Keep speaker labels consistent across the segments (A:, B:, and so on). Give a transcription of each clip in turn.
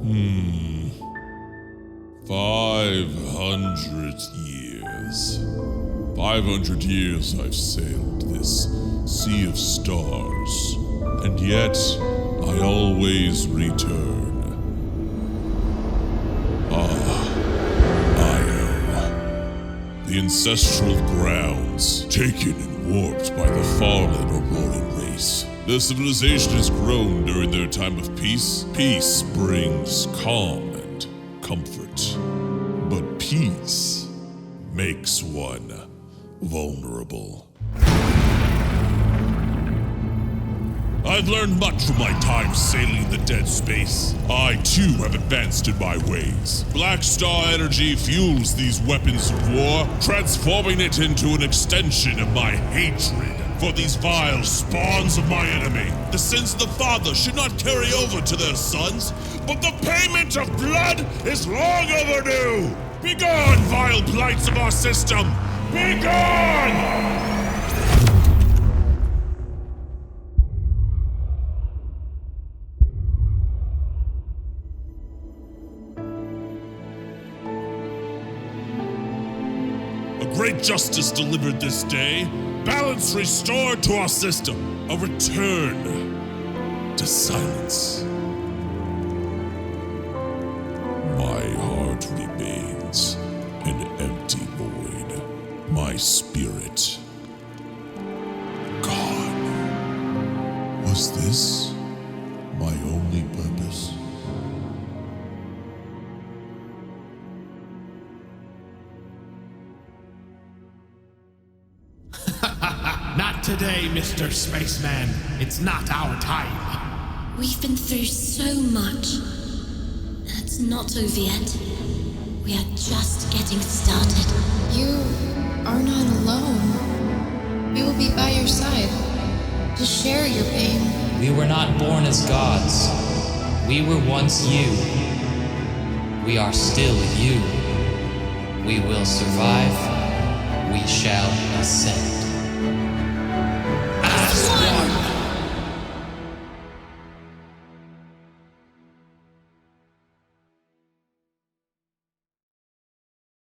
A: 500 years. 500 years I've sailed this sea of stars, and yet I always return. Io. The ancestral grounds, taken and warped by the fallen Auroran race. Their civilization has grown during their time of peace. Peace brings calm and comfort. But peace makes one vulnerable. I've learned much from my time sailing the dead space. I too have advanced in my ways. Black Star energy fuels these weapons of war, transforming it into an extension of my hatred for these vile spawns of my enemy. The sins of the father should not carry over to their sons, but the payment of blood is long overdue! Begone, vile blights of our system! Begone! A great justice delivered this day. Balance restored to our system. A return to silence. My heart remains an empty void. My spirit gone. Was this my only purpose?
B: Not today, Mr. Spaceman. It's not our time.
C: We've been through so much. It's not over yet. We are just getting started.
D: You are not alone. We will be by your side to share your pain.
E: We were not born as gods. We were once you. We are still you. We will survive. We shall ascend. As one!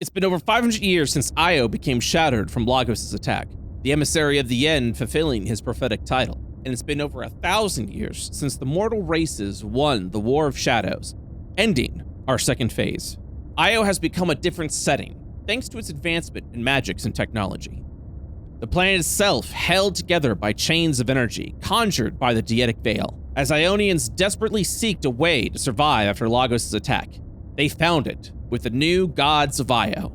F: It's been over 500 years since Io became shattered from Lagos' attack, the emissary of the End fulfilling his prophetic title. And it's been over 1,000 years since the mortal races won the War of Shadows, ending our second phase. Io has become a different setting, thanks to its advancement in magics and technology. The planet itself held together by chains of energy conjured by the Deetic Veil. As Ionians desperately seeked a way to survive after Lagos' attack, they found it with the new gods of Io.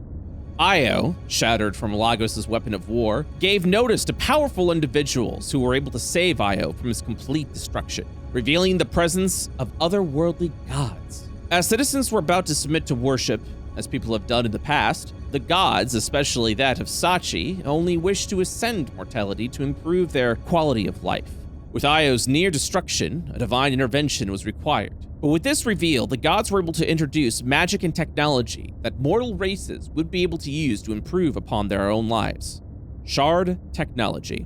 F: Io, shattered from Lagos' weapon of war, gave notice to powerful individuals who were able to save Io from its complete destruction, revealing the presence of otherworldly gods. As citizens were about to submit to worship, as people have done in the past, the gods, especially that of Sachi, only wished to ascend mortality to improve their quality of life. With Io's near destruction, a divine intervention was required. But with this reveal, the gods were able to introduce magic and technology that mortal races would be able to use to improve upon their own lives. Shard technology.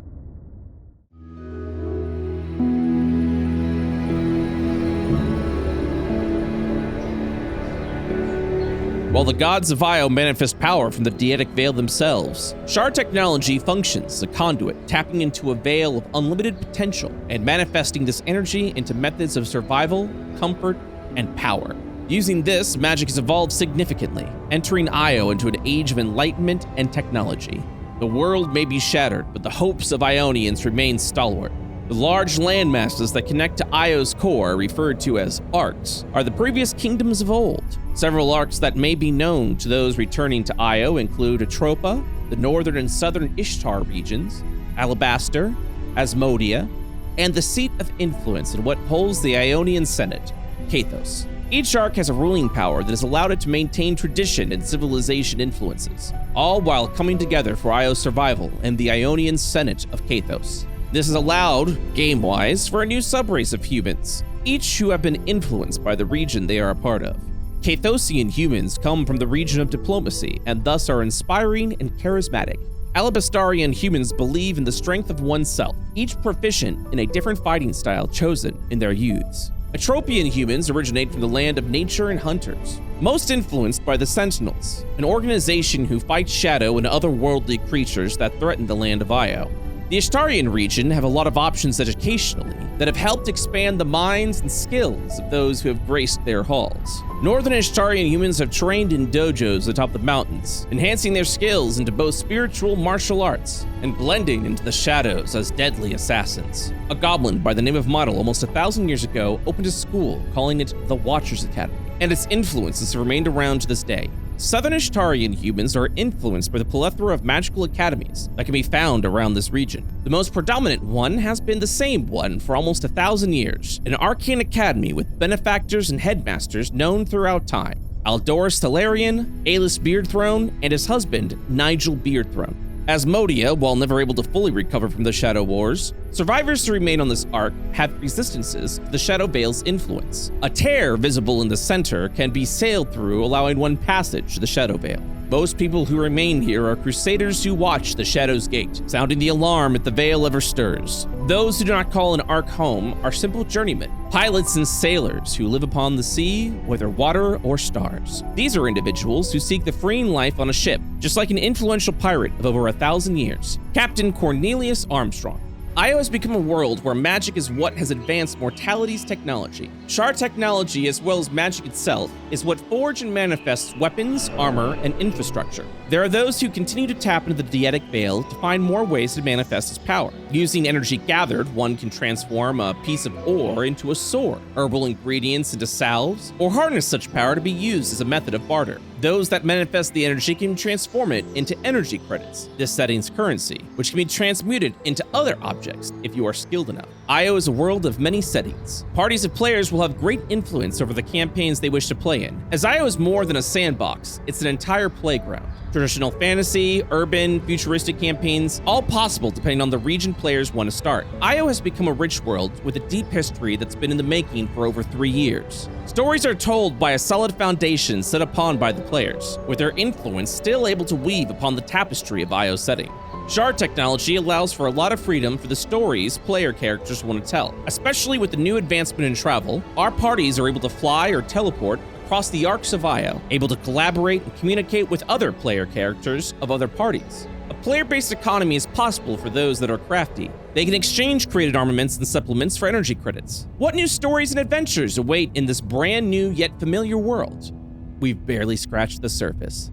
F: While the gods of Io manifest power from the Deetic Veil themselves, Shard technology functions as a conduit, tapping into a veil of unlimited potential and manifesting this energy into methods of survival, comfort, and power. Using this, magic has evolved significantly, entering Io into an age of enlightenment and technology. The world may be shattered, but the hopes of Ionians remain stalwart. The large land masses that connect to Io's core, referred to as arcs, are the previous kingdoms of old. Several arcs that may be known to those returning to Io include Europa, the northern and southern Ishtar regions, Alabaster, Asmodia, and the seat of influence in what holds the Ionian Senate, Kathos. Each arc has a ruling power that has allowed it to maintain tradition and civilization influences, all while coming together for Io's survival and the Ionian Senate of Kathos. This has allowed, game-wise, for a new subrace of humans, each who have been influenced by the region they are a part of. Kathosian humans come from the region of diplomacy and thus are inspiring and charismatic. Alabastarian humans believe in the strength of oneself, each proficient in a different fighting style chosen in their youths. Atropian humans originate from the land of nature and hunters, most influenced by the Sentinels, an organization who fights shadow and otherworldly creatures that threaten the land of Io. The Ishtarian region have a lot of options educationally that have helped expand the minds and skills of those who have graced their halls. Northern Ishtarian humans have trained in dojos atop the mountains, enhancing their skills into both spiritual martial arts and blending into the shadows as deadly assassins. A goblin by the name of Model almost 1,000 years ago opened a school, calling it the Watcher's Academy, and its influences have remained around to this day. Southern Ishtarian humans are influenced by the plethora of magical academies that can be found around this region. The most predominant one has been the same one for almost 1,000 years, an arcane academy with benefactors and headmasters known throughout time. Aldoris Talarian, Aelys Beardthrone, and his husband, Nigel Beardthrone. Asmodia, while never able to fully recover from the Shadow Wars, survivors who remain on this arc have resistances to the Shadow Veil's influence. A tear visible in the center can be sailed through, allowing one passage to the Shadow Veil. Most people who remain here are crusaders who watch the Shadow's Gate, sounding the alarm if the Veil ever stirs. Those who do not call an arc home are simple journeymen, pilots and sailors who live upon the sea, whether water or stars. These are individuals who seek the freeing life on a ship, just like an influential pirate of over 1,000 years, Captain Cornelius Armstrong. Io has become a world where magic is what has advanced mortality's technology. Shard technology, as well as magic itself, is what forge and manifests weapons, armor, and infrastructure. There are those who continue to tap into the Deetic Veil to find more ways to manifest its power. Using energy gathered, one can transform a piece of ore into a sword, herbal ingredients into salves, or harness such power to be used as a method of barter. Those that manifest the energy can transform it into energy credits, this setting's currency, which can be transmuted into other objects if you are skilled enough. Io is a world of many settings. Parties of players will have great influence over the campaigns they wish to play in. As Io is more than a sandbox, it's an entire playground. Traditional fantasy, urban, futuristic campaigns, all possible depending on the region players want to start. Io has become a rich world with a deep history that's been in the making for over 3 years. Stories are told by a solid foundation set upon by the players, with their influence still able to weave upon the tapestry of Io's setting. Shard technology allows for a lot of freedom for the stories player characters want to tell. Especially with the new advancement in travel, our parties are able to fly or teleport across the arcs of Io, able to collaborate and communicate with other player characters of other parties. A player-based economy is possible for those that are crafty. They can exchange created armaments and supplements for energy credits. What new stories and adventures await in this brand new yet familiar world? We've barely scratched the surface.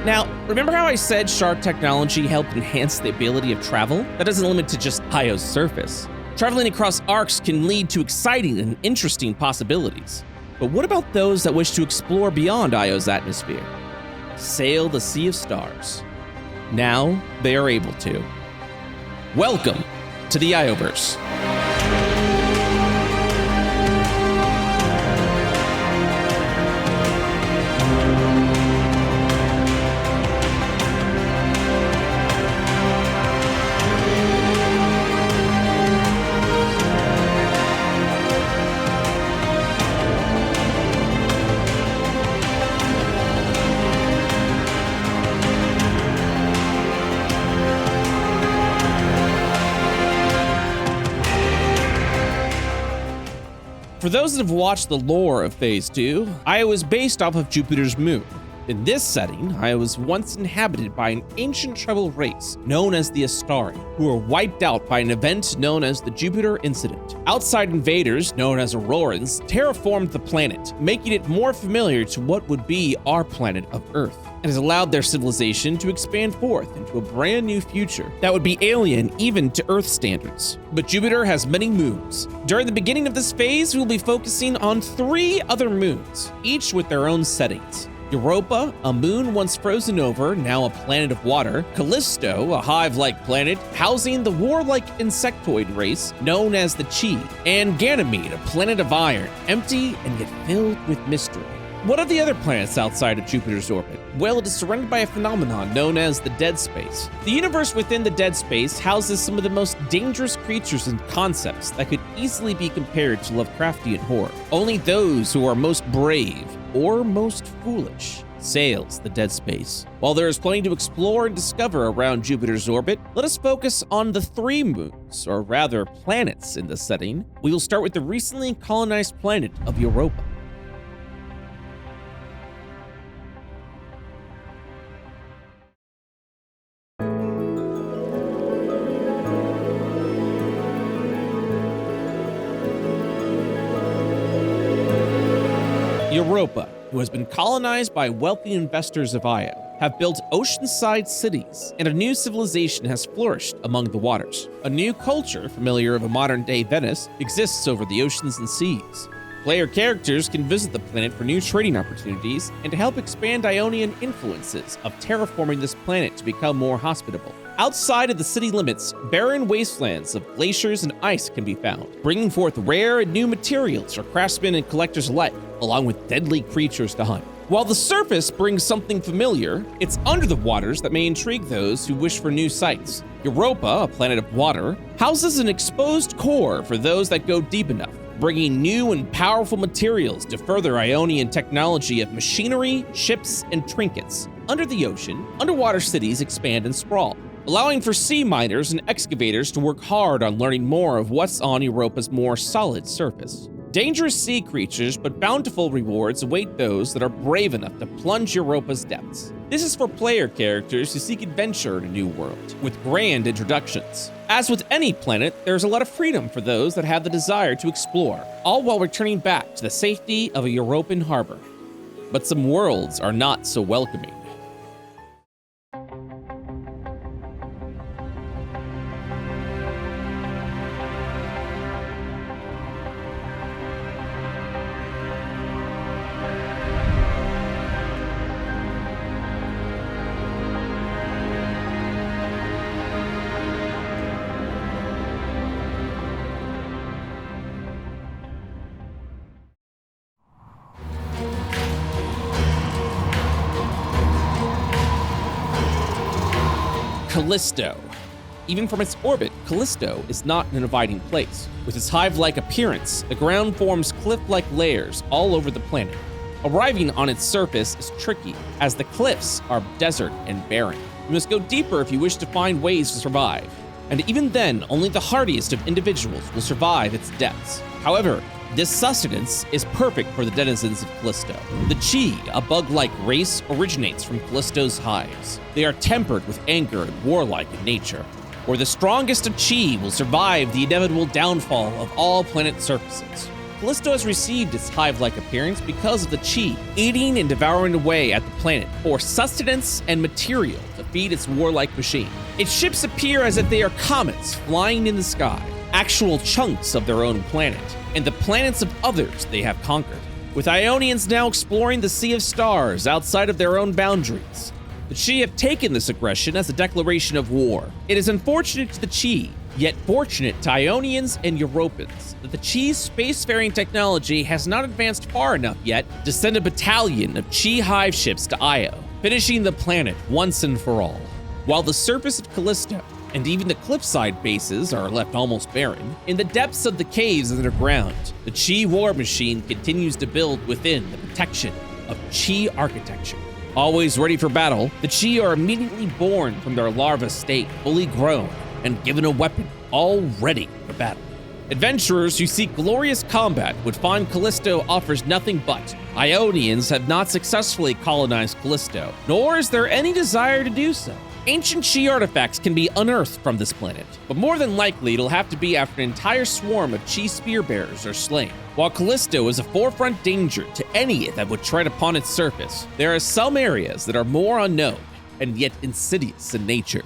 F: Now, remember how I said shard technology helped enhance the ability of travel? That doesn't limit to just Io's surface. Traveling across arcs can lead to exciting and interesting possibilities. But what about those that wish to explore beyond Io's atmosphere? Sail the sea of stars. Now they are able to. Welcome to the Ioverse. For those that have watched the lore of Phase 2, Io is based off of Jupiter's moon. In this setting, Io was once inhabited by an ancient tribal race known as the Astari, who were wiped out by an event known as the Jupiter Incident. Outside invaders, known as Aurorans, terraformed the planet, making it more familiar to what would be our planet of Earth, and has allowed their civilization to expand forth into a brand new future that would be alien even to Earth standards. But Jupiter has many moons. During the beginning of this phase, we will be focusing on 3 other moons, each with their own settings. Europa, a moon once frozen over, now a planet of water. Callisto, a hive-like planet housing the warlike insectoid race known as the Chi. And Ganymede, a planet of iron, empty and yet filled with mystery. What are the other planets outside of Jupiter's orbit? Well, it is surrounded by a phenomenon known as the dead space. The universe within the dead space houses some of the most dangerous creatures and concepts that could easily be compared to Lovecraftian horror. Only those who are most brave or most foolish sails the dead space. While there is plenty to explore and discover around Jupiter's orbit, let us focus on the 3 moons, or rather planets in this setting. We will start with the recently colonized planet of Europa. Europa, who has been colonized by wealthy investors of Io, have built oceanside cities, and a new civilization has flourished among the waters. A new culture, familiar of a modern-day Venice, exists over the oceans and seas. Player characters can visit the planet for new trading opportunities and to help expand Ionian influences of terraforming this planet to become more hospitable. Outside of the city limits, barren wastelands of glaciers and ice can be found, bringing forth rare and new materials for craftsmen and collectors alike, along with deadly creatures to hunt. While the surface brings something familiar, it's under the waters that may intrigue those who wish for new sights. Europa, a planet of water, houses an exposed core for those that go deep enough, bringing new and powerful materials to further Ionian technology of machinery, ships, and trinkets. Under the ocean, underwater cities expand and sprawl, allowing for sea miners and excavators to work hard on learning more of what's on Europa's more solid surface. Dangerous sea creatures but bountiful rewards await those that are brave enough to plunge Europa's depths. This is for player characters who seek adventure in a new world, with grand introductions. As with any planet, there's a lot of freedom for those that have the desire to explore, all while returning back to the safety of a European harbor. But some worlds are not so welcoming. Callisto. Even from its orbit, Callisto is not an inviting place. With its hive-like appearance, the ground forms cliff-like layers all over the planet. Arriving on its surface is tricky, as the cliffs are desert and barren. You must go deeper if you wish to find ways to survive. And even then, only the hardiest of individuals will survive its depths. However, this sustenance is perfect for the denizens of Callisto. The Chi, a bug-like race, originates from Callisto's hives. They are tempered with anger and warlike in nature, where the strongest of Chi will survive the inevitable downfall of all planet surfaces. Callisto has received its hive-like appearance because of the Chi eating and devouring away at the planet for sustenance and material to feed its warlike machine. Its ships appear as if they are comets flying in the sky, actual chunks of their own planet, and the planets of others they have conquered. With Ionians now exploring the Sea of Stars outside of their own boundaries, the Chi have taken this aggression as a declaration of war. It is unfortunate to the Chi, yet fortunate to Ionians and Europans, that the Chi's spacefaring technology has not advanced far enough yet to send a battalion of Chi hive ships to Io, finishing the planet once and for all. While the surface of Callisto and even the cliffside bases are left almost barren, in the depths of the caves underground, the Chi war machine continues to build within the protection of Chi architecture. Always ready for battle, the Chi are immediately born from their larva state, fully grown, and given a weapon, all ready for battle. Adventurers who seek glorious combat would find Callisto offers nothing but. Ionians have not successfully colonized Callisto, nor is there any desire to do so. Ancient Chi artifacts can be unearthed from this planet, but more than likely it'll have to be after an entire swarm of Chi spearbearers are slain. While Callisto is a forefront danger to any that would tread upon its surface, there are some areas that are more unknown and yet insidious in nature.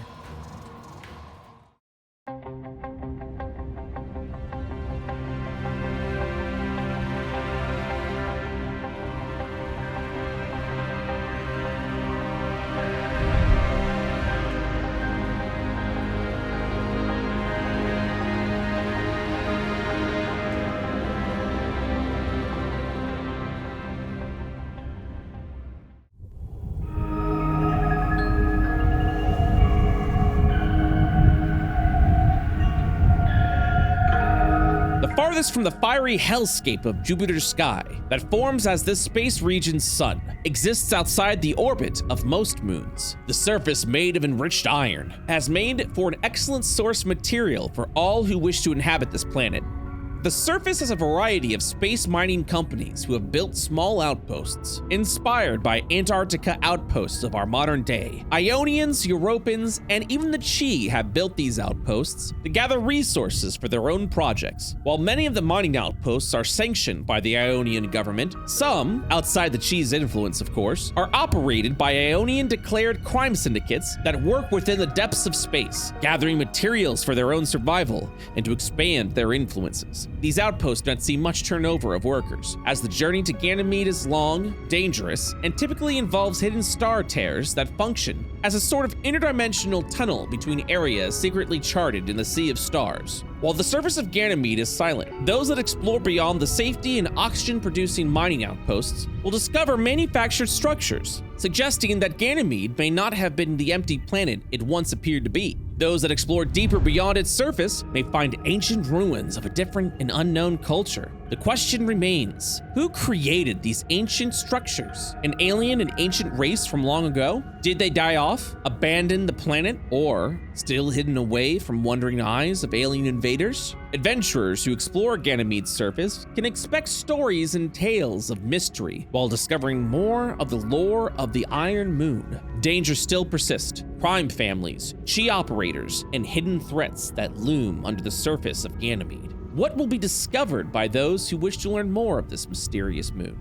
F: Farthest from the fiery hellscape of Jupiter's sky that forms as this space region's sun exists outside the orbit of most moons. The surface, made of enriched iron, has made for an excellent source material for all who wish to inhabit this planet. The surface has a variety of space mining companies who have built small outposts, inspired by Antarctica outposts of our modern day. Ionians, Europans, and even the Chi have built these outposts to gather resources for their own projects. While many of the mining outposts are sanctioned by the Ionian government, some, outside the Chi's influence of course, are operated by Ionian-declared crime syndicates that work within the depths of space, gathering materials for their own survival and to expand their influences. These outposts don't see much turnover of workers, as the journey to Ganymede is long, dangerous, and typically involves hidden star tears that function as a sort of interdimensional tunnel between areas secretly charted in the sea of stars. While the surface of Ganymede is silent, those that explore beyond the safety and oxygen-producing mining outposts will discover manufactured structures, suggesting that Ganymede may not have been the empty planet it once appeared to be. Those that explore deeper beyond its surface may find ancient ruins of a different and unknown culture. The question remains, who created these ancient structures? An alien and ancient race from long ago? Did they die off, abandon the planet, or still hidden away from wondering eyes of alien invaders? Adventurers who explore Ganymede's surface can expect stories and tales of mystery while discovering more of the lore of the Iron Moon. Dangers still persist. Crime families, Chi operators, and hidden threats that loom under the surface of Ganymede. What will be discovered by those who wish to learn more of this mysterious moon?